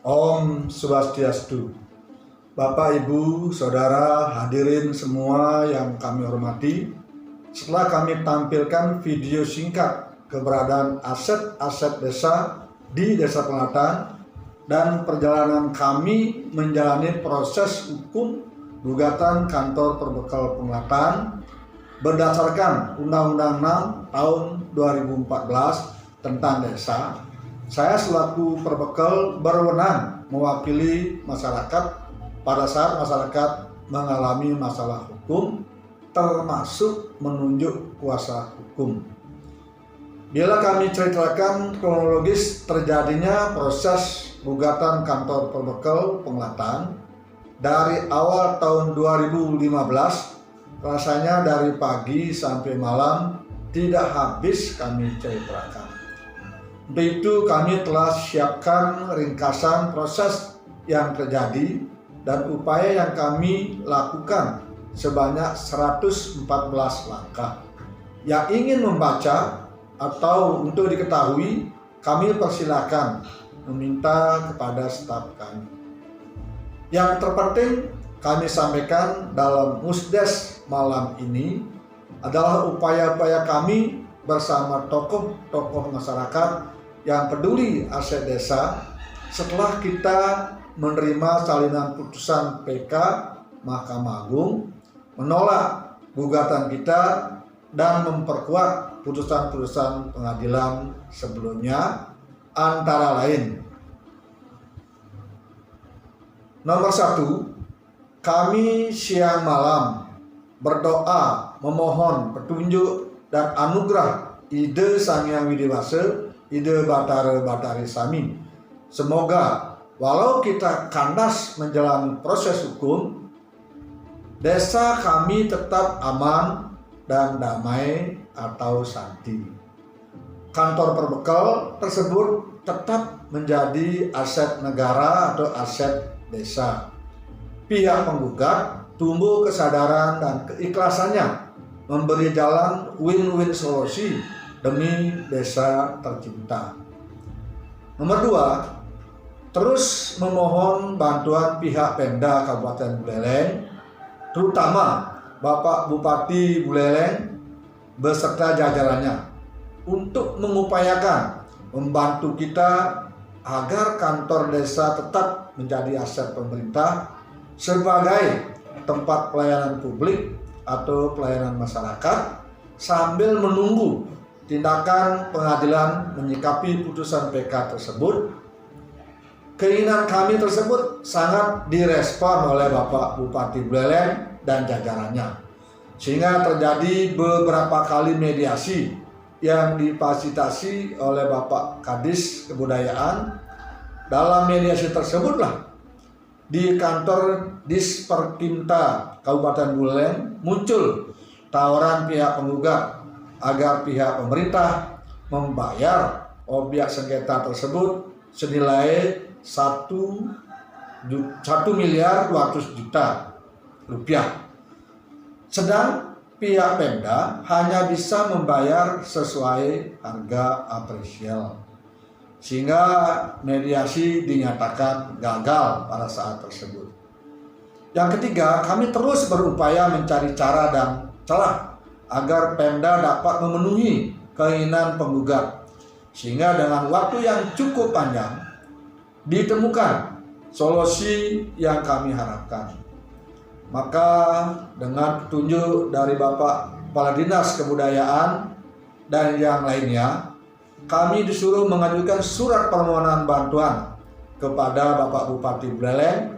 Om Swastiastu. Bapak, Ibu, Saudara, hadirin semua yang kami hormati. Setelah kami tampilkan video singkat keberadaan aset-aset desa di Desa Penglatan dan perjalanan kami menjalani proses hukum gugatan kantor perbekal Penglatan berdasarkan Undang-Undang 6 tahun 2014 tentang desa, saya selaku perbekal berwenang mewakili masyarakat pada saat masyarakat mengalami masalah hukum, termasuk menunjuk kuasa hukum. Bila kami ceritakan kronologis terjadinya proses gugatan kantor perbekal Penglatan dari awal tahun 2015, rasanya dari pagi sampai malam tidak habis kami ceritakan. Untuk itu kami telah siapkan ringkasan proses yang terjadi dan upaya yang kami lakukan sebanyak 114 langkah. Yang ingin membaca atau untuk diketahui, kami persilakan meminta kepada staf kami. Yang terpenting kami sampaikan dalam Musdes malam ini adalah upaya-upaya kami bersama tokoh-tokoh masyarakat yang peduli aset desa setelah kita menerima salinan putusan PK Mahkamah Agung, menolak gugatan kita dan memperkuat putusan-putusan pengadilan sebelumnya, antara lain: nomor 1, kami siang malam berdoa memohon petunjuk dan anugerah ide Sang Hyang Widi-Wasa, ide Batara-Batari Sami. Semoga walau kita kandas menjalani proses hukum, desa kami tetap aman dan damai atau santi. Kantor perbekal tersebut tetap menjadi aset negara atau aset desa. Pihak penggugat tumbuh kesadaran dan keikhlasannya memberi jalan win-win solusi demi desa tercinta. Nomor 2, terus memohon bantuan pihak Pemda Kabupaten Buleleng, terutama Bapak Bupati Buleleng beserta jajarannya, untuk mengupayakan membantu kita agar kantor desa tetap menjadi aset pemerintah sebagai tempat pelayanan publik atau pelayanan masyarakat, sambil menunggu tindakan pengadilan menyikapi putusan PK tersebut. Keinginan kami tersebut sangat direspon oleh Bapak Bupati Buleleng dan jajarannya, sehingga terjadi beberapa kali mediasi yang difasilitasi oleh Bapak Kadis Kebudayaan. Dalam mediasi tersebutlah di kantor Disperkinta Kabupaten Buleleng muncul tawaran pihak penggugat agar pihak pemerintah membayar objek sengketa tersebut senilai 1.200.000.000 rupiah. Sedang pihak Pemda hanya bisa membayar sesuai harga apresial, sehingga mediasi dinyatakan gagal pada saat tersebut. Yang ketiga, kami terus berupaya mencari cara dan celah agar Pemda dapat memenuhi keinginan penggugat, sehingga dengan waktu yang cukup panjang ditemukan solusi yang kami harapkan. Maka dengan petunjuk dari Bapak Kepala Dinas Kebudayaan dan yang lainnya, kami disuruh mengajukan surat permohonan bantuan kepada Bapak Bupati Buleleng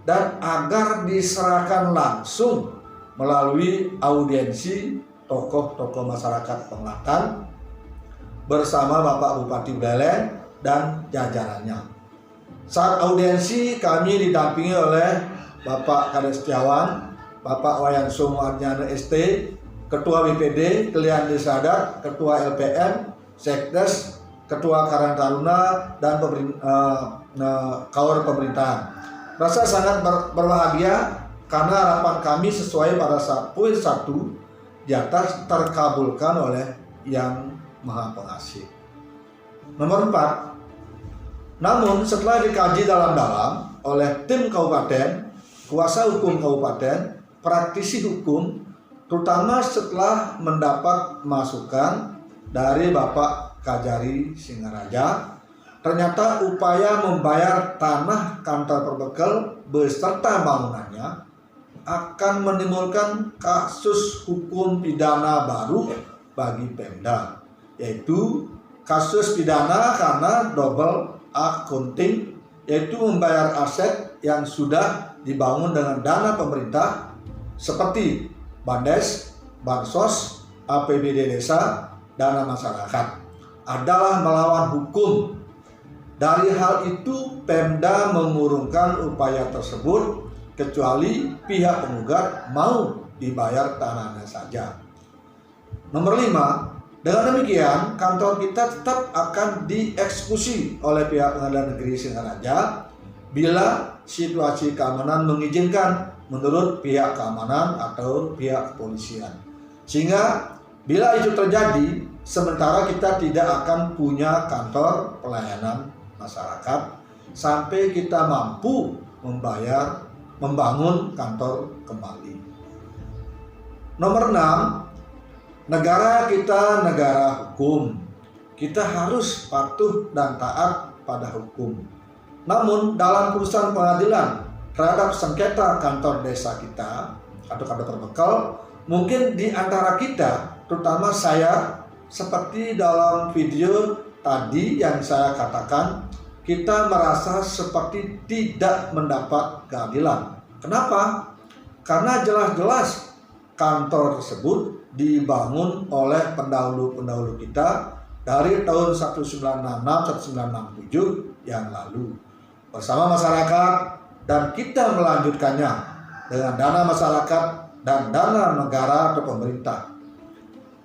dan agar diserahkan langsung melalui audiensi tokoh-tokoh masyarakat Penglatan bersama Bapak Bupati Buleleng dan jajarannya. Saat audiensi kami didampingi oleh Bapak Kades Setiawan, Bapak Wayan Sumarjana ST, Ketua BPD, Kelian Desa Adat, Ketua LPM, Sekdes, Ketua Karang Taruna, dan Kaur Pemerintahan. Rasa sangat berbahagia karena harapan kami sesuai pada saat poin 1 di atas terkabulkan oleh Yang Maha Pengasih. Nomor 4, Namun setelah dikaji dalam-dalam oleh tim kabupaten, kuasa hukum kabupaten, praktisi hukum, terutama setelah mendapat masukan dari Bapak Kajari Singaraja, ternyata upaya membayar tanah kantor Perbekel beserta bangunannya akan menimbulkan kasus hukum pidana baru bagi Pemda, yaitu kasus pidana karena double accounting, yaitu membayar aset yang sudah dibangun dengan dana pemerintah seperti Bandes, Bansos, APBD desa, dana masyarakat, adalah melawan hukum. Dari hal itu Pemda mengurungkan upaya tersebut kecuali pihak penggugat mau dibayar tanahnya saja. Nomor 5, dengan demikian kantor kita tetap akan dieksekusi oleh pihak Pengadilan Negeri Singaraja bila situasi keamanan mengizinkan menurut pihak keamanan atau pihak kepolisian. Sehingga bila itu terjadi, sementara kita tidak akan punya kantor pelayanan masyarakat sampai kita mampu membangun kantor kembali. Nomor 6, negara kita negara hukum. Kita harus patuh dan taat pada hukum. Namun dalam putusan pengadilan terhadap sengketa kantor desa kita atau kantor Perbekel, mungkin di antara kita, terutama saya, seperti dalam video tadi yang saya katakan, kita merasa seperti tidak mendapat keadilan. Kenapa? Karena jelas-jelas kantor tersebut dibangun oleh pendahulu-pendahulu kita dari tahun 1966-1967 yang lalu bersama masyarakat, dan kita melanjutkannya dengan dana masyarakat dan dana negara atau pemerintah.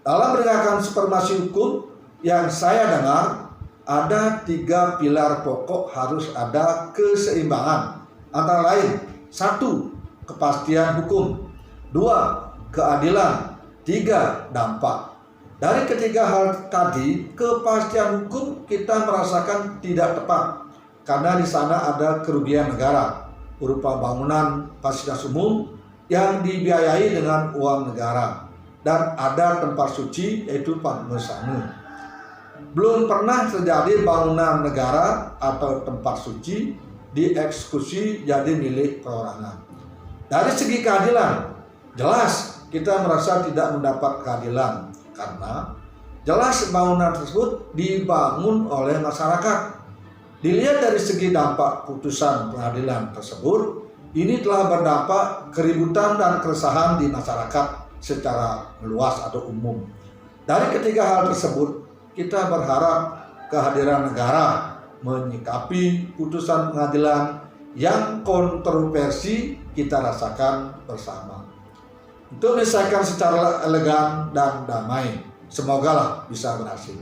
Dalam menegakkan supremasi hukum yang saya dengar, ada 3 pilar pokok harus ada keseimbangan, antara lain 1. Kepastian hukum, 2. Keadilan, 3. Dampak. Dari ketiga hal tadi, kepastian hukum kita merasakan tidak tepat karena di sana ada kerugian negara berupa bangunan fasilitas umum yang dibiayai dengan uang negara, dan ada tempat suci yaitu Padmasanu. Belum pernah terjadi bangunan negara atau tempat suci dieksekusi jadi milik perorangan. Dari segi keadilan, jelas kita merasa tidak mendapat keadilan karena jelas bangunan tersebut dibangun oleh masyarakat. Dilihat dari segi dampak putusan pengadilan tersebut, ini telah berdampak keributan dan keresahan di masyarakat secara luas atau umum. Dari ketiga hal tersebut, kita berharap kehadiran negara menyikapi putusan pengadilan yang kontroversi kita rasakan bersama untuk menyelesaikan secara elegan dan damai. Semogalah bisa berhasil.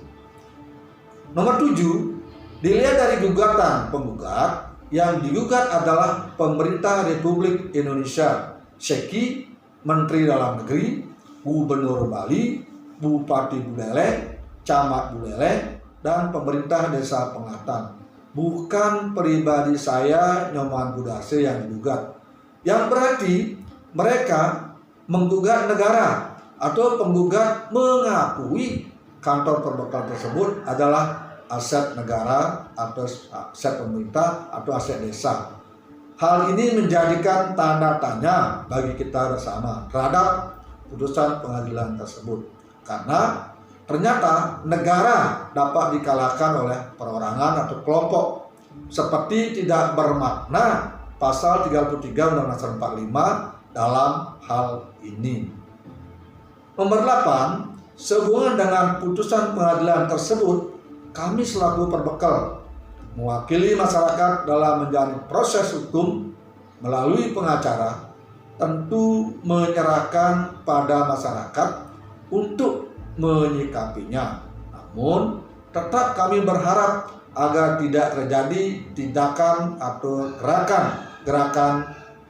Nomor 7, dilihat dari gugatan penggugat, yang digugat adalah pemerintah Republik Indonesia, SEKI, Menteri Dalam Negeri, Gubernur Bali, Bupati Buleleng, Camat Buleleng, dan pemerintah Desa Pengatan. Bukan pribadi saya, Nyoman Budase, yang digugat. Yang berarti mereka menggugat negara atau penggugat mengakui kantor Perbekel tersebut adalah aset negara atau aset pemerintah atau aset desa. Hal ini menjadikan tanda tanya bagi kita bersama terhadap putusan pengadilan tersebut, karena ternyata negara dapat dikalahkan oleh perorangan atau kelompok, seperti tidak bermakna pasal 33 Undang-Undang 45 dalam hal ini. Nomor 8, sehubungan dengan putusan pengadilan tersebut, kami selaku Perbekel mewakili masyarakat dalam menjalani proses hukum melalui pengacara, tentu menyerahkan pada masyarakat untuk menyikapinya. Namun tetap kami berharap agar tidak terjadi tindakan atau gerakan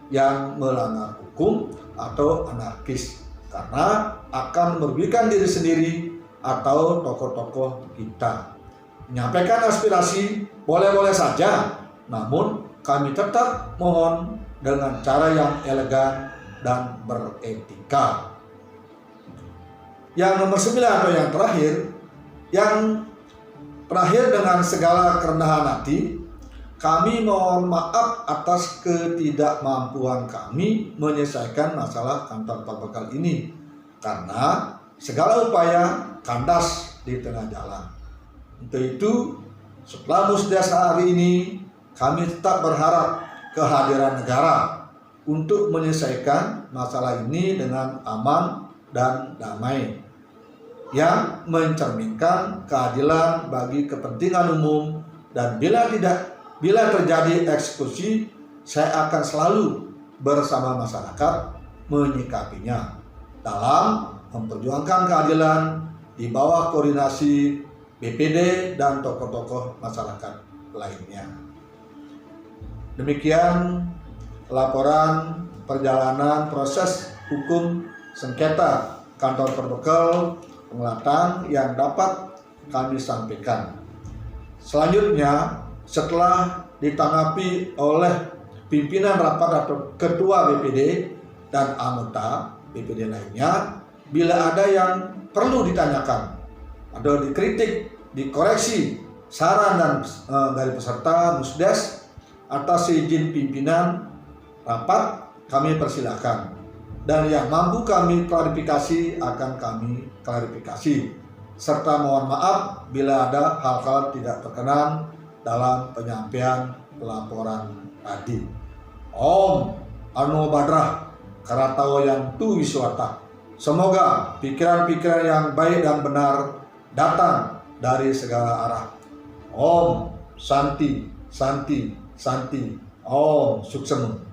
yang melanggar hukum atau anarkis, karena akan merugikan diri sendiri atau tokoh-tokoh kita. Menyampaikan aspirasi boleh-boleh saja, namun kami tetap mohon dengan cara yang elegan dan beretika. Yang nomor 9 atau yang terakhir dengan segala kerendahan hati, kami mohon maaf atas ketidakmampuan kami menyelesaikan masalah kantor berbekal ini, karena segala upaya kandas di tengah jalan. Untuk itu, setelah Musdes hari ini, kami tetap berharap kehadiran negara untuk menyelesaikan masalah ini dengan aman dan damai, yang mencerminkan keadilan bagi kepentingan umum. Dan bila terjadi eksekusi, saya akan selalu bersama masyarakat menyikapinya dalam memperjuangkan keadilan di bawah koordinasi BPD dan tokoh-tokoh masyarakat lainnya. Demikian laporan perjalanan proses hukum sengketa kantor berbekal pengelatan yang dapat kami sampaikan. Selanjutnya, setelah ditanggapi oleh pimpinan rapat atau ketua BPD dan anggota BPD lainnya, bila ada yang perlu ditanyakan atau dikritik, dikoreksi, saran dan dari peserta Musdes atas izin pimpinan rapat, kami persilahkan. Dan yang mampu kami klarifikasi akan kami klarifikasi, serta mohon maaf bila ada hal-hal tidak berkenan dalam penyampaian laporan tadi. Om Anu Badrah Karatawa yang tu Wiswata. Semoga pikiran-pikiran yang baik dan benar datang dari segala arah. Om Santi, Santi, Santi. Om Suksemu.